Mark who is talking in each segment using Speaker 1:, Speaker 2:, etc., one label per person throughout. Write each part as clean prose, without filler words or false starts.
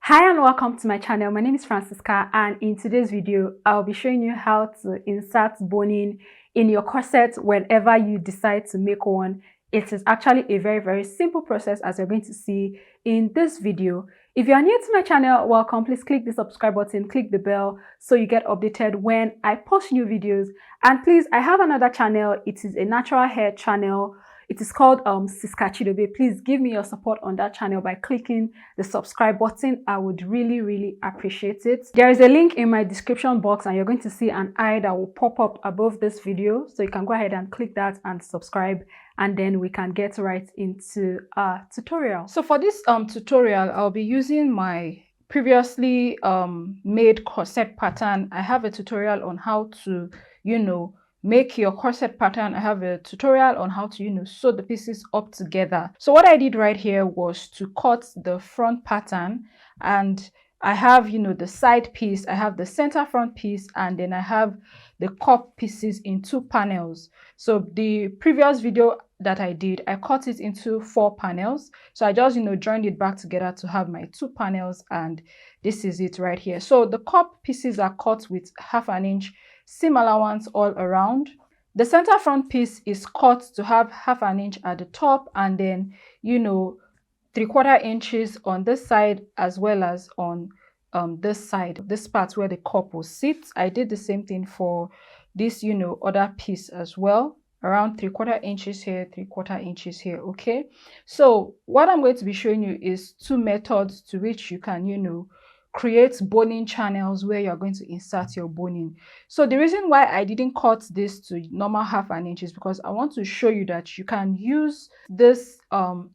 Speaker 1: Hi and welcome to my channel. My name is Cisca, and in today's video I'll be showing you how to insert boning in your corset whenever you decide to make one. It is actually a very simple process, as you're going to see in this video. If you are new to my channel, welcome. Please click the subscribe button, click the bell so you get updated when I post new videos. And please, I have another channel. It is a natural hair channel. It is called Cisca. Please give me your support on that channel by clicking the subscribe button. I would really appreciate it. There is a link in my description box, and you're going to see an eye that will pop up above this video, so you can go ahead and click that and subscribe, and then we can get right into our tutorial. So for this tutorial, I'll be using my previously made corset pattern. I have a tutorial on how to make your corset pattern. I have a tutorial on how to sew the pieces up together. So what I did right here was to cut the front pattern, and I have the side piece, I have the center front piece, and then I have the cup pieces in 2 panels. So the previous video that I did, I cut it into 4 panels. So I just joined it back together to have my 2 panels, and this is it right here. So the cup pieces are cut with 1/2 inch seam allowance all around. The center front piece is cut to have 1/2 inch at the top, and then 3/4 inches on this side as well as on this side, this part where the cup will sit. I did the same thing for this other piece as well, around 3/4 inches here, 3/4 inches here. Okay, so what I'm going to be showing you is 2 methods to which you can create boning channels where you're going to insert your boning. So the reason why I didn't cut this to normal 1/2 inch is because I want to show you that you can use this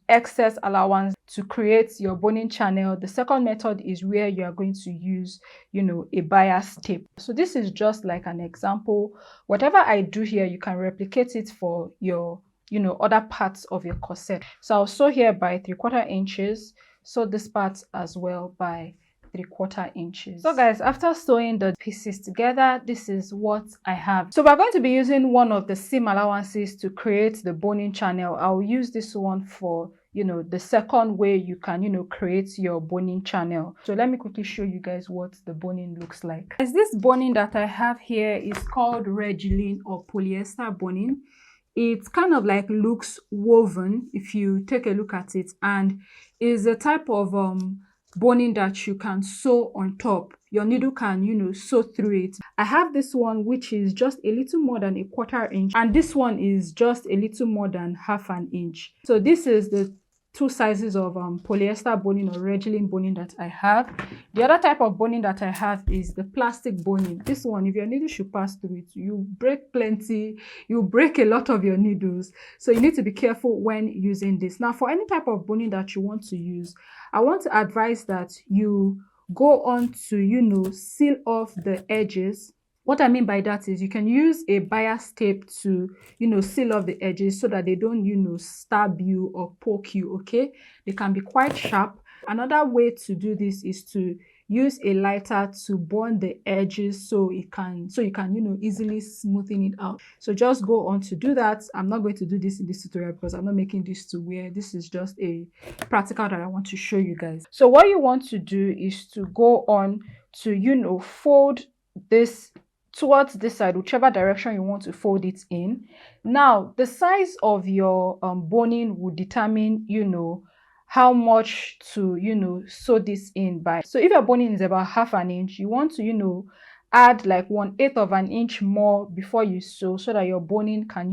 Speaker 1: excess allowance to create your boning channel. The second method is where you are going to use a bias tape. So this is just like an example. Whatever I do here, you can replicate it for your other parts of your corset. So I'll sew here by 3/4 inches, sew this part as well by 3/4 inches. So guys, after sewing the pieces together, this is what I have. So we're going to be using one of the seam allowances to create the boning channel. I'll use this one for the second way you can create your boning channel. So let me quickly show you guys what the boning looks like. As this boning that I have here is called regilene or polyester boning. It kind of like looks woven if you take a look at it, and is a type of boning that you can sew on top. Your needle can sew through it. I have this one which is just a little more than 1/4 inch, and this one is just a little more than 1/2 inch. So this is the 2 sizes of polyester boning or regilene boning that I have. The other type of boning that I have is the plastic boning. This one, if your needle should pass through it, you break plenty, you break a lot of your needles. So you need to be careful when using this. Now, for any type of boning that you want to use, I want to advise that you go on to seal off the edges. What I mean by that is you can use a bias tape to seal off the edges so that they don't stab you or poke you. Okay, they can be quite sharp. Another way to do this is to use a lighter to burn the edges so you can easily smoothen it out. So just go on to do that. I'm not going to do this in this tutorial because I'm not making this to wear. This is just a practical that I want to show you guys. So what you want to do is to go on to fold this towards this side, whichever direction you want to fold it in. Now the size of your boning will determine how much to sew this in by. So if your boning is about 1/2 inch, you want to add like 1/8 of an inch more before you sew, so that your boning can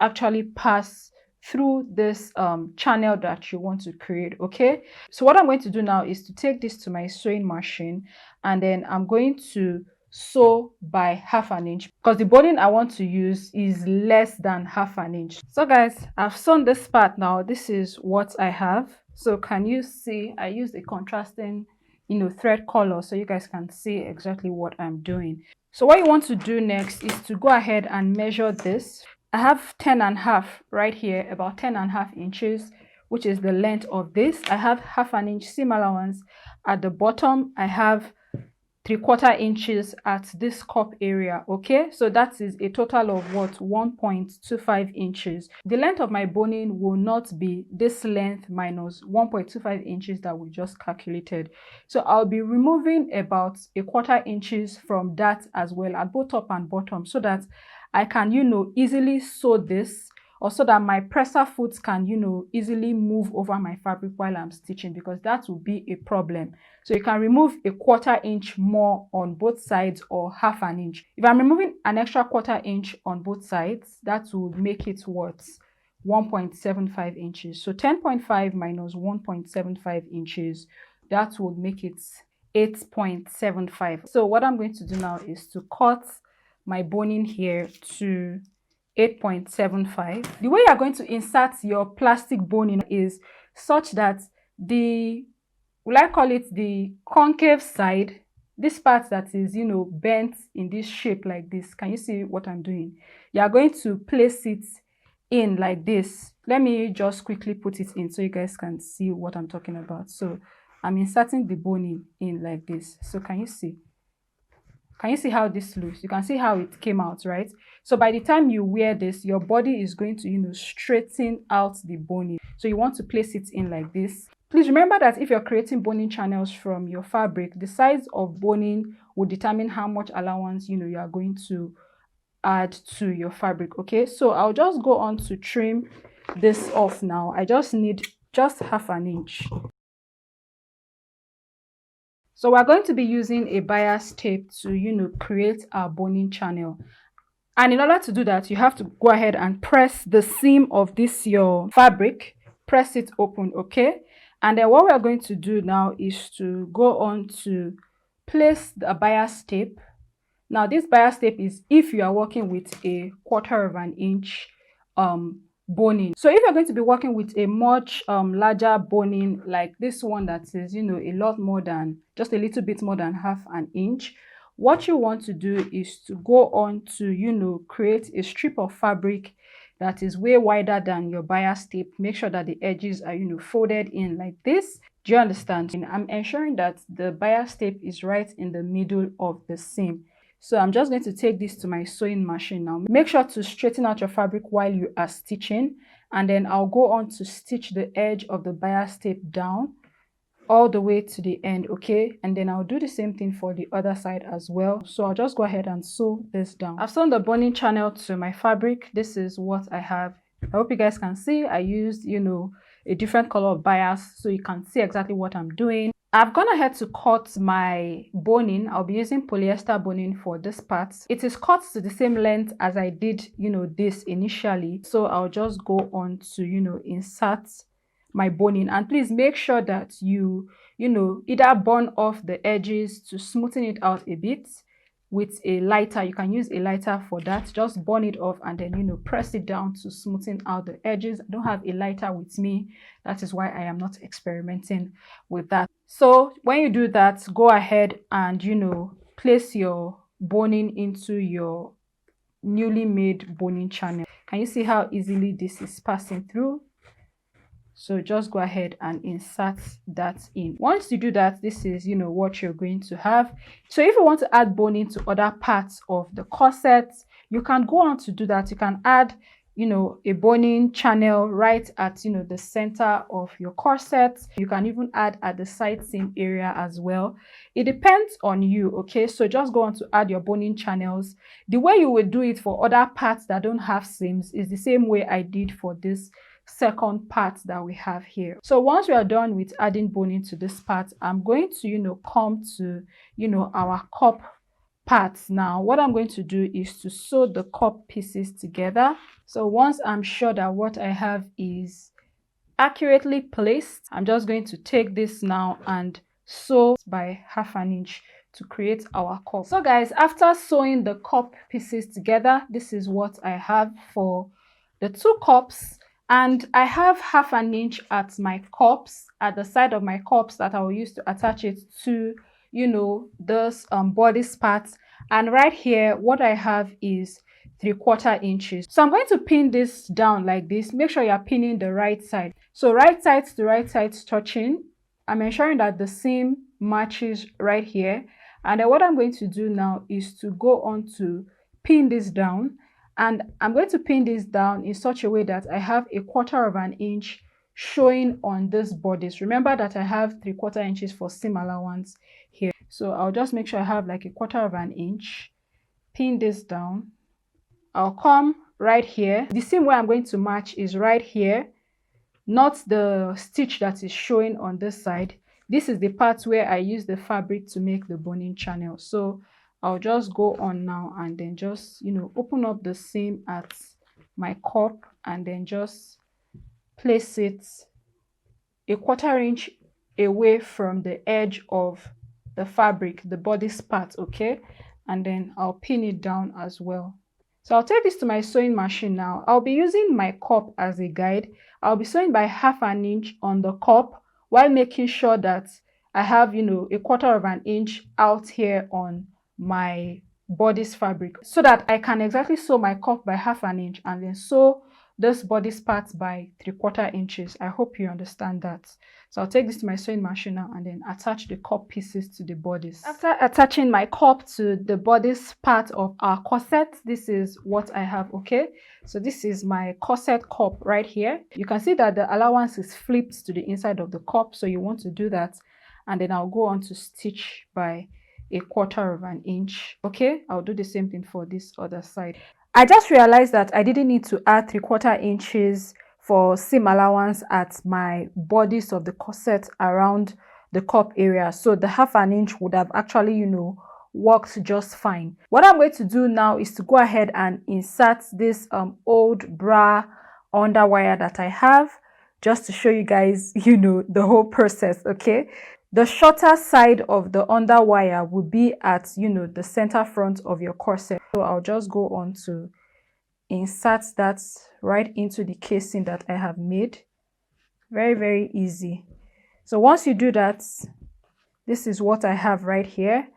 Speaker 1: actually pass through this channel that you want to create. Okay, so what I'm going to do now is to take this to my sewing machine, and then I'm going to sew by 1/2 inch because the boning I want to use is less than 1/2 inch. So guys, I've sewn this part now. This is what I have. So can you see I used a contrasting thread color so you guys can see exactly what I'm doing. So what you want to do next is to go ahead and measure this. I have 10.5 right here, about 10.5 inches, which is the length of this. I have 1/2 inch seam allowance at the bottom. I have 3/4 inches at this cup area. Okay, so that is a total of what, 1.25 inches. The length of my boning will not be this length minus 1.25 inches that we just calculated. So I'll be removing about 1/4 inches from that as well, at both top and bottom, so that I can, you know, easily sew this, or so that my presser foot can, you know, easily move over my fabric while I'm stitching, because that will be a problem. So you can remove 1/4 inch more on both sides, or 1/2 inch. If I'm removing an extra 1/4 inch on both sides, that would make it worth 1.75 inches. So 10.5 minus 1.75 inches, that would make it 8.75. So what I'm going to do now is to cut my boning here to 8.75. The way you're going to insert your plastic boning is such that the, will I call it, the concave side, this part that is, you know, bent in this shape like this. Can you see what I'm doing? You are going to place it in like this. Let me just quickly put it in so you guys can see what I'm talking about. So I'm inserting the boning in like this. So can you see? Can you see how this looks? You can see how it came out, right? So by the time you wear this, your body is going to, you know, straighten out the boning. So you want to place it in like this. Please remember that if you're creating boning channels from your fabric, the size of boning will determine how much allowance, you know, you are going to add to your fabric. Okay, so I'll just go on to trim this off now. I just need just 1/2 inch. So we're going to be using a bias tape to, you know, create our boning channel. And in order to do that, you have to go ahead and press the seam of this your fabric, press it open, okay? And then what we're going to do now is to go on to place the bias tape. Now this bias tape is if you are working with a 1/4 inch boning. So if you're going to be working with a much larger boning, like this one that is, you know, a lot more than, just a little bit more than 1/2 inch, what you want to do is to go on to, you know, create a strip of fabric that is way wider than your bias tape. Make sure that the edges are, you know, folded in like this. Do you understand? And I'm ensuring that the bias tape is right in the middle of the seam. So I'm just going to take this to my sewing machine now. Make sure to straighten out your fabric while you are stitching, and then I'll go on to stitch the edge of the bias tape down all the way to the end, okay? And then I'll do the same thing for the other side as well. So I'll just go ahead and sew this down. I've sewn the boning channel to my fabric. This is what I have. I hope you guys can see. I used, you know, a different color of bias so you can see exactly what I'm doing. I've gone ahead to cut my boning. I'll be using polyester boning for this part. It is cut to the same length as I did, you know, this initially. So I'll just go on to, you know, insert my boning. And please make sure that you know, either burn off the edges to smoothen it out a bit with a lighter. You can use a lighter for that. Just burn it off and then, you know, press it down to smoothen out the edges. I don't have a lighter with me. That is why I am not experimenting with that. So when you do that, go ahead and, you know, place your boning into your newly made boning channel. Can you see how easily this is passing through? So just go ahead and insert that in. Once you do that, this is, you know, what you're going to have. So if you want to add boning to other parts of the corset, you can go on to do that. You can add, you know, a boning channel right at, you know, the center of your corset. You can even add at the side seam area as well. It depends on you, okay? So just go on to add your boning channels. The way you will do it for other parts that don't have seams is the same way I did for this second part that we have here. So once we are done with adding boning to this part, I'm going to, you know, come to, you know, our cup parts. Now what I'm going to do is to sew the cup pieces together. So once I'm sure that what I have is accurately placed, I'm just going to take this now and sew by 1/2 inch to create our cup. So guys, after sewing the cup pieces together, this is what I have for the two cups. And I have 1/2 inch at my cups, at the side of my cups, that I will use to attach it to, you know, this bodice part. And right here, what I have is 3/4 inches. So I'm going to pin this down like this. Make sure you're pinning the right side. So right sides to right sides touching. I'm ensuring that the seam matches right here. And then what I'm going to do now is to go on to pin this down, and I'm going to pin this down in such a way that I have 1/4 of an inch showing on this bodice. Remember that I have 3/4 inches for seam allowance here, so I'll just make sure I have like 1/4 of an inch, pin this down. I'll come right here. The seam where I'm going to match is right here, not the stitch that is showing on this side. This is the part where I use the fabric to make the boning channel. So I'll just go on now and then just, you know, open up the seam at my cup and then just place it 1/4 inch away from the edge of the fabric, the bodice part, okay? And then I'll pin it down as well. So I'll take this to my sewing machine now. I'll be using my cup as a guide. I'll be sewing by 1/2 an inch on the cup while making sure that I have, you know, 1/4 of an inch out here on my bodice fabric, so that I can exactly sew my cup by 1/2 an inch and then sew this bodice part by 3/4 inches. I hope you understand that. So I'll take this to my sewing machine now and then attach the cup pieces to the bodice. After attaching my cup to the bodice part of our corset, this is what I have, okay? So this is my corset cup right here. You can see that the allowance is flipped to the inside of the cup, so you want to do that. And then I'll go on to stitch by 1/4 of an inch, okay? I'll do the same thing for this other side. I just realized that I didn't need to add 3/4 inches for seam allowance at my bodice of the corset around the cup area, so the 1/2 an inch would have actually, you know, worked just fine. What I'm going to do now is to go ahead and insert this old bra underwire that I have, just to show you guys, you know, the whole process, okay? The shorter side of the underwire will be at, you know, the center front of your corset. So I'll just go on to insert that right into the casing that I have made. Very, very easy. So once you do that, this is what I have right here.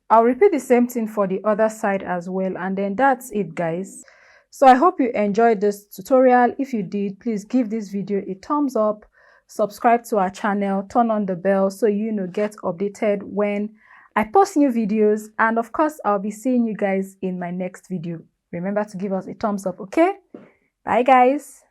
Speaker 1: I'll repeat the same thing for the other side as well, and then that's it, guys. So I hope you enjoyed this tutorial. If you did, please give this video a thumbs up, subscribe to our channel, turn on the bell so you know get updated when I post new videos, and of course I'll be seeing you guys in my next video. Remember to give us a thumbs up, okay? Bye guys.